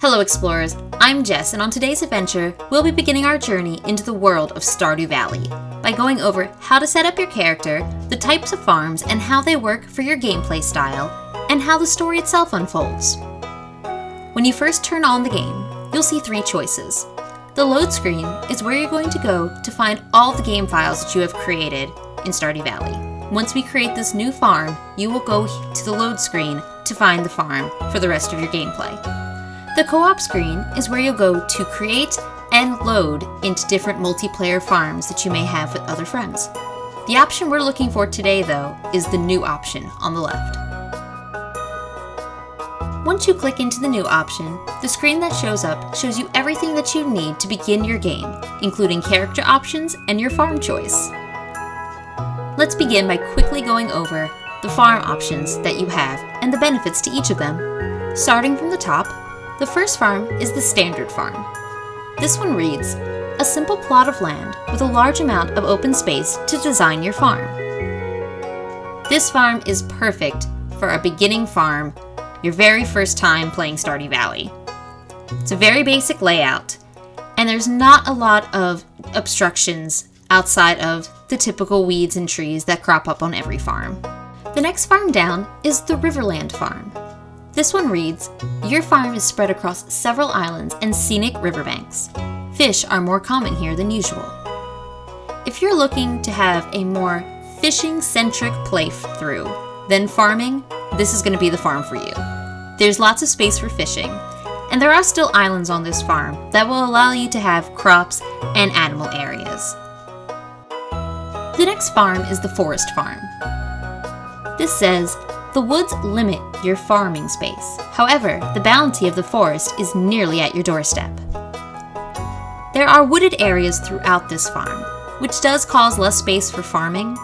Hello explorers, I'm Jess, and on today's adventure, we'll be beginning our journey into the world of Stardew Valley by going over how to set up your character, the types of farms, and how they work for your gameplay style, and how the story itself unfolds. When you first turn on the game, you'll see three choices. The load screen is where you're going to go to find all the game files that you have created in Stardew Valley. Once we create this new farm, you will go to the load screen to find the farm for the rest of your gameplay. The co-op screen is where you'll go to create and load into different multiplayer farms that you may have with other friends. The option we're looking for today, though, is the new option on the left. Once you click into the new option, the screen that shows up shows you everything that you need to begin your game, including character options and your farm choice. Let's begin by quickly going over the farm options that you have and the benefits to each of them. Starting from the top, the first farm is the standard farm. This one reads, a simple plot of land with a large amount of open space to design your farm. This farm is perfect for a beginning farm, your very first time playing Stardew Valley. It's a very basic layout, and there's not a lot of obstructions outside of the typical weeds and trees that crop up on every farm. The next farm down is the Riverland farm. This one reads, your farm is spread across several islands and scenic riverbanks. Fish are more common here than usual. If you're looking to have a more fishing-centric playthrough than farming, this is going to be the farm for you. There's lots of space for fishing, and there are still islands on this farm that will allow you to have crops and animal areas. The next farm is the Forest Farm. This says, the woods limit your farming space. However, the bounty of the forest is nearly at your doorstep. There are wooded areas throughout this farm, which does cause less space for farming,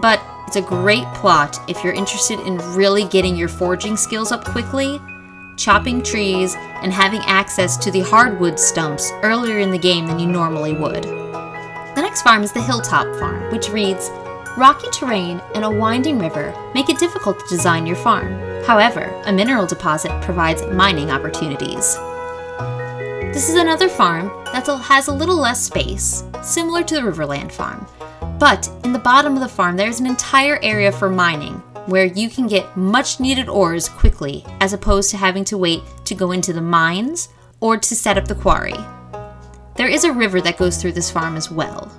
but it's a great plot if you're interested in really getting your foraging skills up quickly, chopping trees, and having access to the hardwood stumps earlier in the game than you normally would. The next farm is the Hilltop Farm, which reads, rocky terrain and a winding river make it difficult to design your farm. However, a mineral deposit provides mining opportunities. This is another farm that has a little less space, similar to the Riverland farm. But in the bottom of the farm, there's an entire area for mining, where you can get much needed ores quickly, as opposed to having to wait to go into the mines or to set up the quarry. There is a river that goes through this farm as well.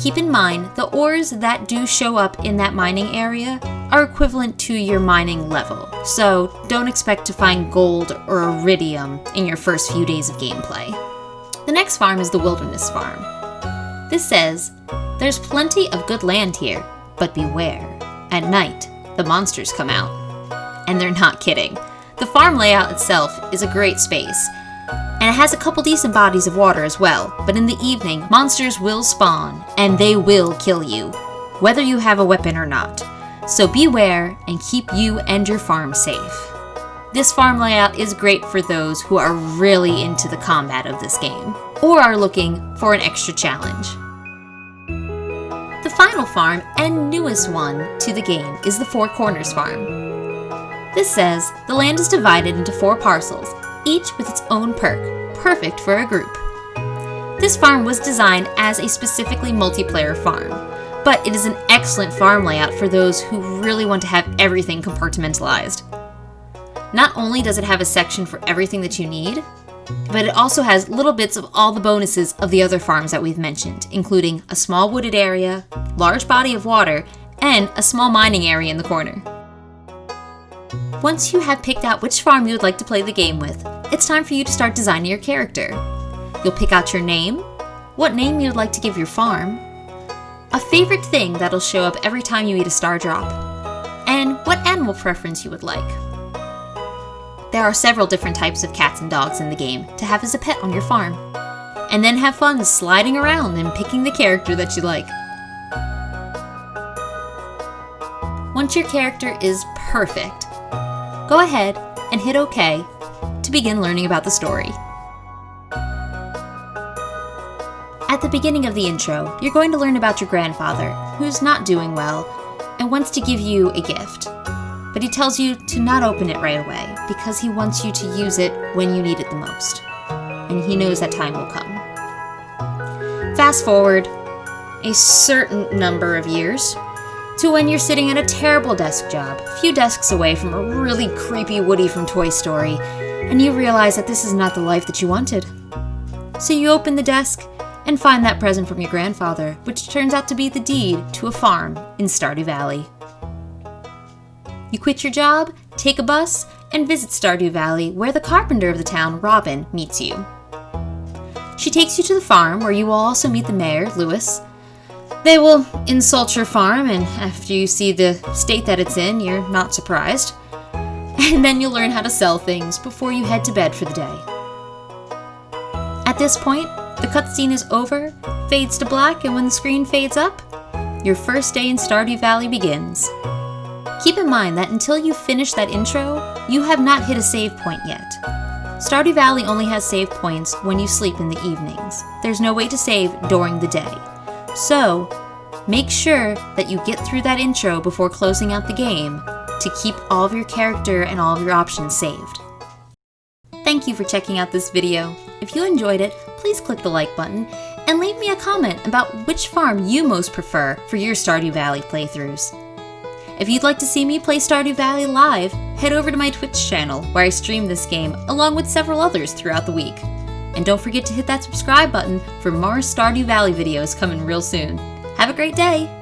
Keep in mind, the ores that do show up in that mining area are equivalent to your mining level, so don't expect to find gold or iridium in your first few days of gameplay. The next farm is the Wilderness Farm. This says, there's plenty of good land here, but beware. At night, the monsters come out. And they're not kidding. The farm layout itself is a great space, and it has a couple decent bodies of water as well, but in the evening, monsters will spawn, and they will kill you, whether you have a weapon or not. So beware and keep you and your farm safe. This farm layout is great for those who are really into the combat of this game, or are looking for an extra challenge. The final farm, and newest one to the game, is the Four Corners Farm. This says, the land is divided into 4 parcels, each with its own perk, perfect for a group. This farm was designed as a specifically multiplayer farm, but it is an excellent farm layout for those who really want to have everything compartmentalized. Not only does it have a section for everything that you need, but it also has little bits of all the bonuses of the other farms that we've mentioned, including a small wooded area, large body of water, and a small mining area in the corner. Once you have picked out which farm you would like to play the game with, it's time for you to start designing your character. You'll pick out your name, what name you'd like to give your farm, a favorite thing that'll show up every time you eat a star drop, and what animal preference you would like. There are several different types of cats and dogs in the game to have as a pet on your farm, and then have fun sliding around and picking the character that you like. Once your character is perfect, go ahead and hit OK to begin learning about the story. At the beginning of the intro, you're going to learn about your grandfather, who's not doing well, and wants to give you a gift. but he tells you to not open it right away because he wants you to use it when you need it the most. And he knows that time will come. Fast forward a certain number of years to when you're sitting at a terrible desk job, a few desks away from a really creepy Woody from Toy Story, and you realize that this is not the life that you wanted. So you open the desk and find that present from your grandfather, which turns out to be the deed to a farm in Stardew Valley. You quit your job, take a bus, and visit Stardew Valley, where the carpenter of the town, Robin, meets you. She takes you to the farm, where you will also meet the mayor, Lewis. They will insult your farm, and after you see the state that it's in, you're not surprised. And then you'll learn how to sell things before you head to bed for the day. At this point, the cutscene is over, fades to black, and when the screen fades up, your first day in Stardew Valley begins. Keep in mind that until you finish that intro, you have not hit a save point yet. Stardew Valley only has save points when you sleep in the evenings. There's no way to save during the day. So, make sure that you get through that intro before closing out the game to keep all of your character and all of your options saved. Thank you for checking out this video. If you enjoyed it, please click the like button and leave me a comment about which farm you most prefer for your Stardew Valley playthroughs. If you'd like to see me play Stardew Valley live, head over to my Twitch channel where I stream this game along with several others throughout the week. And don't forget to hit that subscribe button for more Stardew Valley videos coming real soon. Have a great day!